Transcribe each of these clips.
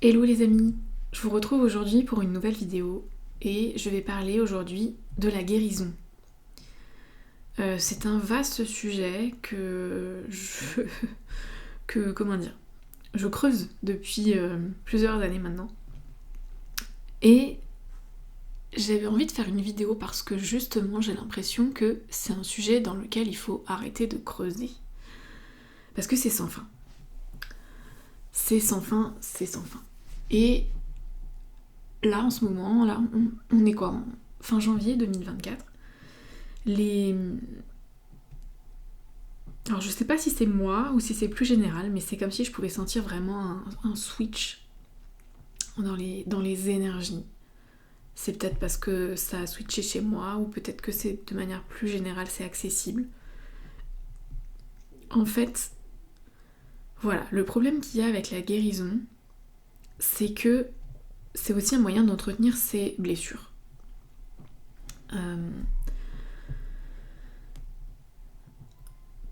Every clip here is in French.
Hello les amis, je vous retrouve aujourd'hui pour une nouvelle vidéo et je vais parler aujourd'hui de la guérison. C'est un vaste sujet je creuse depuis plusieurs années maintenant. Et j'avais envie de faire une vidéo parce que justement j'ai l'impression que c'est un sujet dans lequel il faut arrêter de creuser. Parce que c'est sans fin. C'est sans fin, c'est sans fin. Et là, en ce moment, là, on est quoi en fin janvier 2024. Alors je sais pas si c'est moi ou si c'est plus général, mais c'est comme si je pouvais sentir vraiment un switch dans les énergies. C'est peut-être parce que ça a switché chez moi, ou peut-être que c'est de manière plus générale, c'est accessible. En fait, voilà, le problème qu'il y a avec la guérison, c'est que c'est aussi un moyen d'entretenir ses blessures.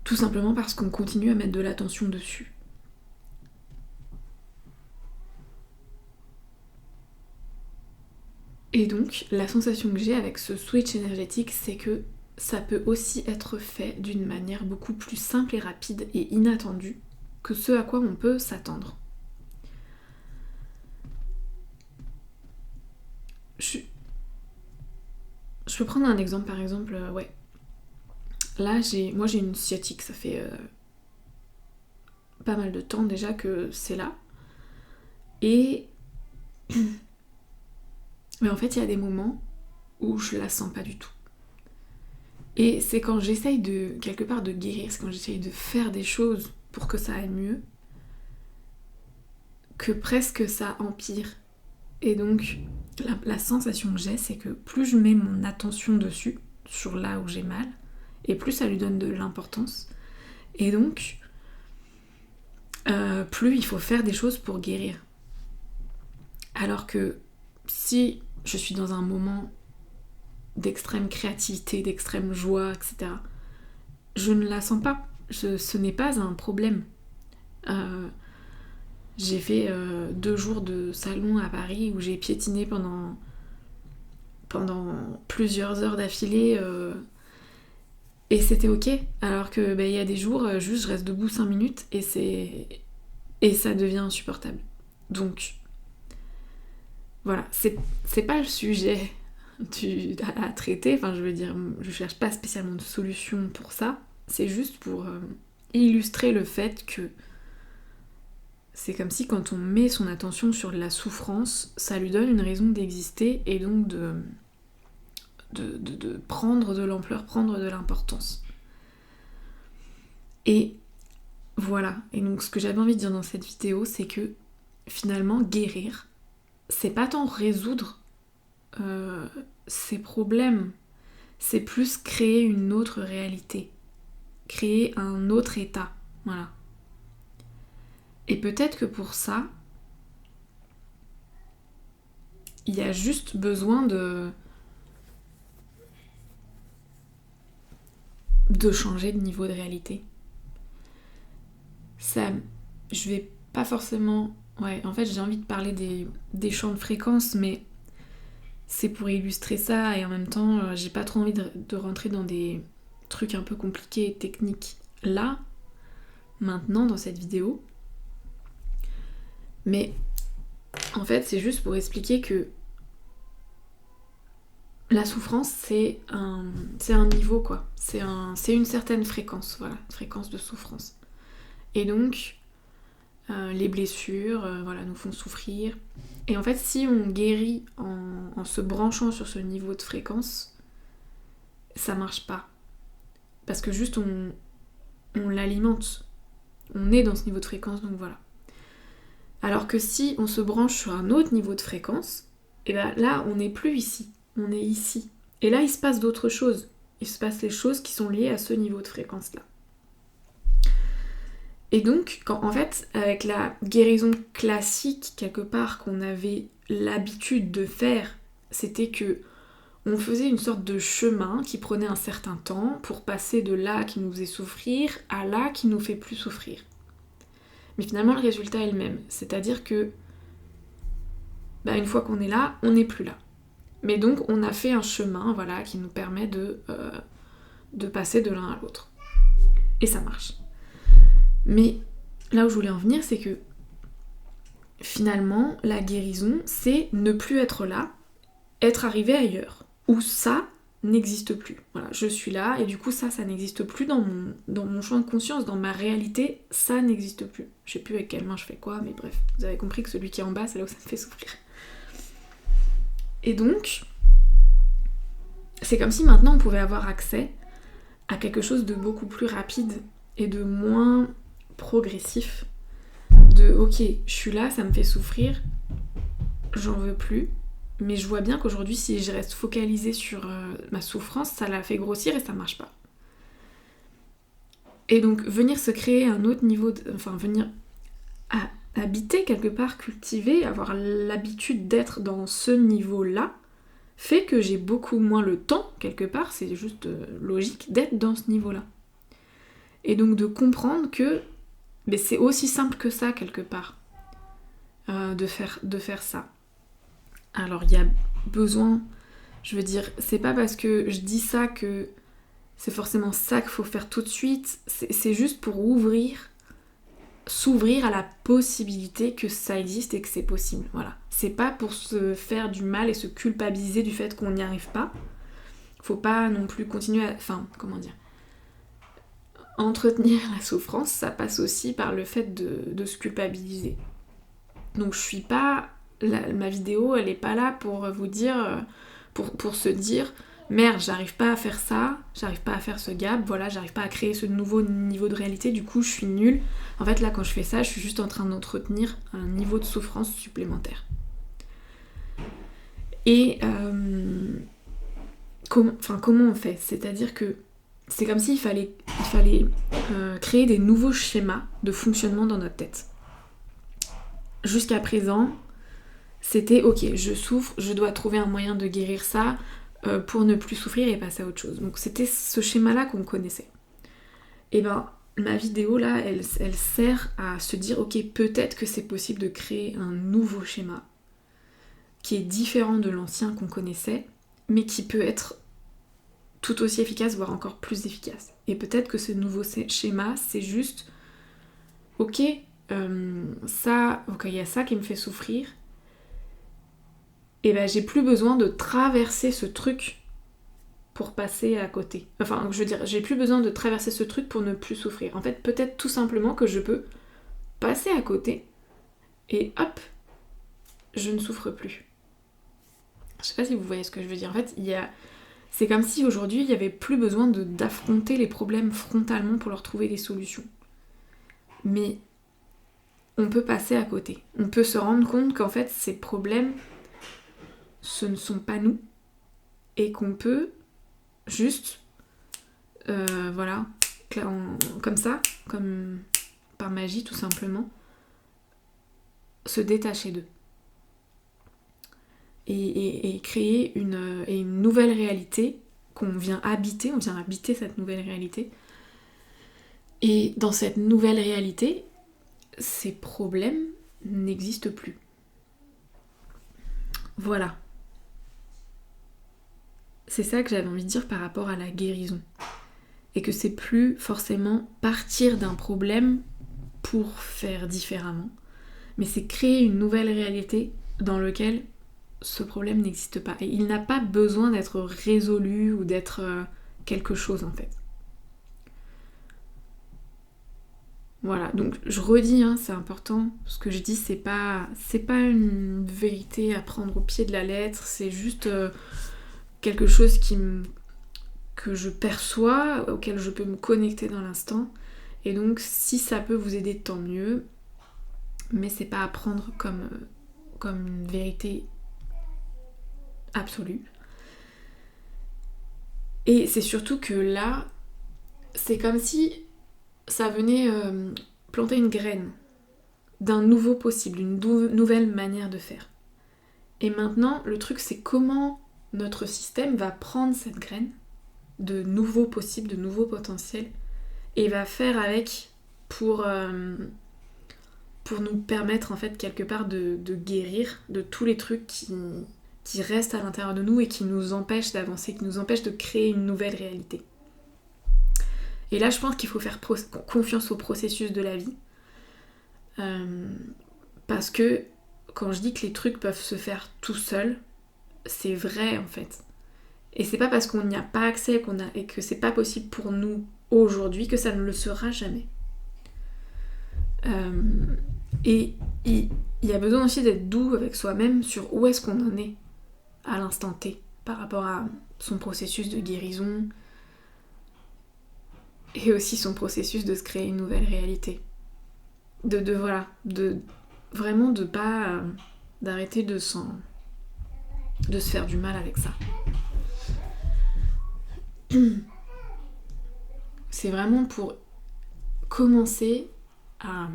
Tout simplement parce qu'on continue à mettre de l'attention dessus. Et donc, la sensation que j'ai avec ce switch énergétique, c'est que ça peut aussi être fait d'une manière beaucoup plus simple et rapide et inattendue que ce à quoi on peut s'attendre. Je peux prendre un exemple, par exemple, Là, moi j'ai une sciatique, ça fait pas mal de temps déjà que c'est là. Et... Mais en fait, il y a des moments où je la sens pas du tout. Et c'est quand j'essaye quelque part de guérir, c'est quand j'essaye de faire des choses pour que ça aille mieux, que presque ça empire. Et donc, la sensation que j'ai, c'est que plus je mets mon attention dessus, sur là où j'ai mal, et plus ça lui donne de l'importance. Et donc, plus il faut faire des choses pour guérir. Alors que si je suis dans un moment d'extrême créativité, d'extrême joie, etc., je ne la sens pas. Ce n'est pas un problème. J'ai fait 2 jours de salon à Paris où j'ai piétiné pendant plusieurs heures d'affilée et c'était ok. Alors que y a des jours, juste je reste debout 5 minutes et ça devient insupportable. Donc voilà, c'est pas le sujet à traiter, enfin je veux dire, je cherche pas spécialement de solution pour ça, c'est juste pour illustrer le fait que c'est comme si quand on met son attention sur la souffrance, ça lui donne une raison d'exister et donc de prendre de l'ampleur, prendre de l'importance. Et voilà, et donc ce que j'avais envie de dire dans cette vidéo, c'est que finalement guérir, c'est pas tant résoudre ses problèmes, c'est plus créer une autre réalité, créer un autre état, voilà. Et peut-être que pour ça, il y a juste besoin de changer de niveau de réalité. Ça, je vais pas forcément... Ouais, en fait, j'ai envie de parler des champs de fréquences, mais c'est pour illustrer ça, et en même temps, j'ai pas trop envie de rentrer dans des trucs un peu compliqués et techniques là, maintenant, dans cette vidéo. Mais en fait, c'est juste pour expliquer que la souffrance, c'est un niveau, quoi. C'est une certaine fréquence, voilà, fréquence de souffrance. Et donc, les blessures, voilà, nous font souffrir. Et en fait, si on guérit en se branchant sur ce niveau de fréquence, ça marche pas. Parce que juste, on l'alimente. On est dans ce niveau de fréquence, donc voilà. Alors que si on se branche sur un autre niveau de fréquence, et ben là, on n'est plus ici. On est ici. Et là, il se passe d'autres choses. Il se passe les choses qui sont liées à ce niveau de fréquence-là. Et donc, en fait, avec la guérison classique, quelque part, qu'on avait l'habitude de faire, c'était que on faisait une sorte de chemin qui prenait un certain temps pour passer de là qui nous faisait souffrir à là qui nous fait plus souffrir. Mais finalement, le résultat est le même. C'est-à-dire que bah une fois qu'on est là, on n'est plus là. Mais donc on a fait un chemin, voilà, qui nous permet de passer de l'un à l'autre. Et ça marche. Mais là où je voulais en venir, c'est que finalement, la guérison, c'est ne plus être là, être arrivé ailleurs. Où ça n'existe plus. Voilà, je suis là, et du coup ça n'existe plus dans mon champ de conscience, dans ma réalité, ça n'existe plus. Je sais plus avec quelle main je fais quoi, mais bref, vous avez compris que celui qui est en bas, c'est là où ça me fait souffrir. Et donc, c'est comme si maintenant on pouvait avoir accès à quelque chose de beaucoup plus rapide et de moins progressif. De ok, je suis là, ça me fait souffrir, j'en veux plus, mais je vois bien qu'aujourd'hui, si je reste focalisée sur ma souffrance, ça la fait grossir et ça marche pas. Et donc, venir se créer un autre niveau, venir habiter quelque part, cultiver, avoir l'habitude d'être dans ce niveau-là, fait que j'ai beaucoup moins le temps, quelque part, c'est juste logique, d'être dans ce niveau-là. Et donc de comprendre que c'est aussi simple que ça, quelque part, de faire ça. Alors il y a besoin, je veux dire, c'est pas parce que je dis ça que c'est forcément ça qu'il faut faire tout de suite, c'est juste pour s'ouvrir à la possibilité que ça existe et que c'est possible, voilà. C'est pas pour se faire du mal et se culpabiliser du fait qu'on n'y arrive pas. Faut pas non plus continuer à... entretenir la souffrance, ça passe aussi par le fait de se culpabiliser. Donc je suis pas... ma vidéo, elle est pas là pour vous dire... pour se dire... Merde, j'arrive pas à faire ça, j'arrive pas à faire ce gap, voilà, j'arrive pas à créer ce nouveau niveau de réalité, du coup je suis nulle. En fait là quand je fais ça, je suis juste en train d'entretenir un niveau de souffrance supplémentaire. Et comment on fait ? C'est-à-dire que c'est comme s'il fallait créer des nouveaux schémas de fonctionnement dans notre tête. Jusqu'à présent, c'était ok, je souffre, je dois trouver un moyen de guérir ça, pour ne plus souffrir et passer à autre chose. Donc c'était ce schéma-là qu'on connaissait. Et ben, ma vidéo là, elle sert à se dire, ok, peut-être que c'est possible de créer un nouveau schéma qui est différent de l'ancien qu'on connaissait, mais qui peut être tout aussi efficace, voire encore plus efficace. Et peut-être que ce nouveau schéma, c'est juste, ok, il y a ça qui me fait souffrir, et ben j'ai plus besoin de traverser ce truc pour passer à côté. Enfin, je veux dire, j'ai plus besoin de traverser ce truc pour ne plus souffrir. En fait, peut-être tout simplement que je peux passer à côté et hop, je ne souffre plus. Je sais pas si vous voyez ce que je veux dire. En fait, c'est comme si aujourd'hui, il n'y avait plus besoin d'affronter les problèmes frontalement pour leur trouver des solutions. Mais on peut passer à côté. On peut se rendre compte qu'en fait, ces problèmes, ce ne sont pas nous, et qu'on peut juste, comme ça, comme par magie tout simplement, se détacher d'eux. Et créer une nouvelle réalité qu'on vient habiter, on vient habiter cette nouvelle réalité. Et dans cette nouvelle réalité, ces problèmes n'existent plus. Voilà. C'est ça que j'avais envie de dire par rapport à la guérison. Et que c'est plus forcément partir d'un problème pour faire différemment, mais c'est créer une nouvelle réalité dans laquelle ce problème n'existe pas. Et il n'a pas besoin d'être résolu ou d'être quelque chose en fait. Voilà, donc je redis, c'est important, ce que je dis c'est pas une vérité à prendre au pied de la lettre, c'est juste quelque chose que je perçois, auquel je peux me connecter dans l'instant. Et donc si ça peut vous aider, tant mieux. Mais c'est pas à prendre comme une vérité absolue. Et c'est surtout que là, c'est comme si ça venait planter une graine d'un nouveau possible, une nouvelle manière de faire. Et maintenant, le truc c'est comment notre système va prendre cette graine de nouveaux possibles, de nouveaux potentiels, et va faire avec pour pour nous permettre en fait quelque part de guérir de tous les trucs qui restent à l'intérieur de nous et qui nous empêchent d'avancer, qui nous empêchent de créer une nouvelle réalité. Et là je pense qu'il faut faire confiance au processus de la vie. Parce que quand je dis que les trucs peuvent se faire tout seuls, c'est vrai en fait. Et c'est pas parce qu'on n'y a pas accès et que c'est pas possible pour nous aujourd'hui que ça ne le sera jamais. Et il y a besoin aussi d'être doux avec soi-même sur où est-ce qu'on en est à l'instant T par rapport à son processus de guérison et aussi son processus de se créer une nouvelle réalité. Vraiment de pas d'arrêter de se faire du mal avec ça. C'est vraiment pour commencer à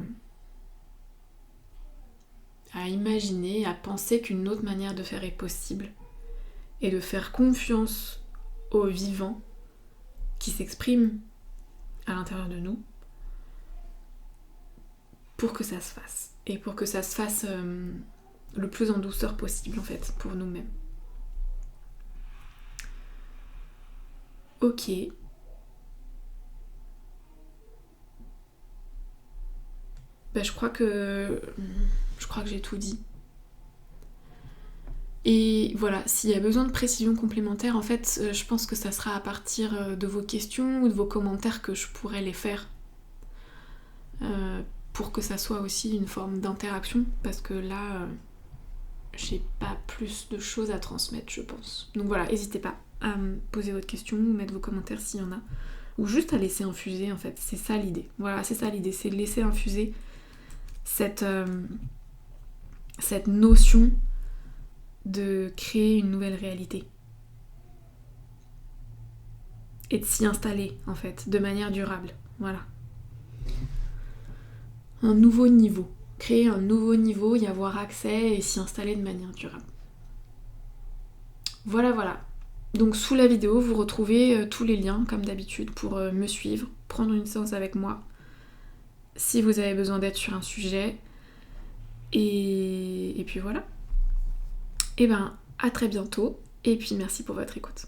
imaginer, à penser qu'une autre manière de faire est possible et de faire confiance au vivant qui s'exprime à l'intérieur de nous pour que ça se fasse. Et pour que ça se fasse le plus en douceur possible en fait, pour nous-mêmes. Ok. Je crois que j'ai tout dit. Et voilà, s'il y a besoin de précisions complémentaires, en fait, je pense que ça sera à partir de vos questions ou de vos commentaires que je pourrai les faire. Pour que ça soit aussi une forme d'interaction, parce que là, j'ai pas plus de choses à transmettre, je pense. Donc voilà, n'hésitez pas à me poser votre question ou mettre vos commentaires s'il y en a. Ou juste à laisser infuser, en fait. C'est ça l'idée. Voilà, c'est ça l'idée, c'est de laisser infuser cette notion de créer une nouvelle réalité. Et de s'y installer, en fait, de manière durable. Voilà. Un nouveau niveau. Créer un nouveau niveau, y avoir accès et s'y installer de manière durable. Voilà. Donc sous la vidéo, vous retrouvez tous les liens, comme d'habitude, pour me suivre, prendre une séance avec moi, si vous avez besoin d'aide sur un sujet. Et puis voilà. Et à très bientôt. Et puis merci pour votre écoute.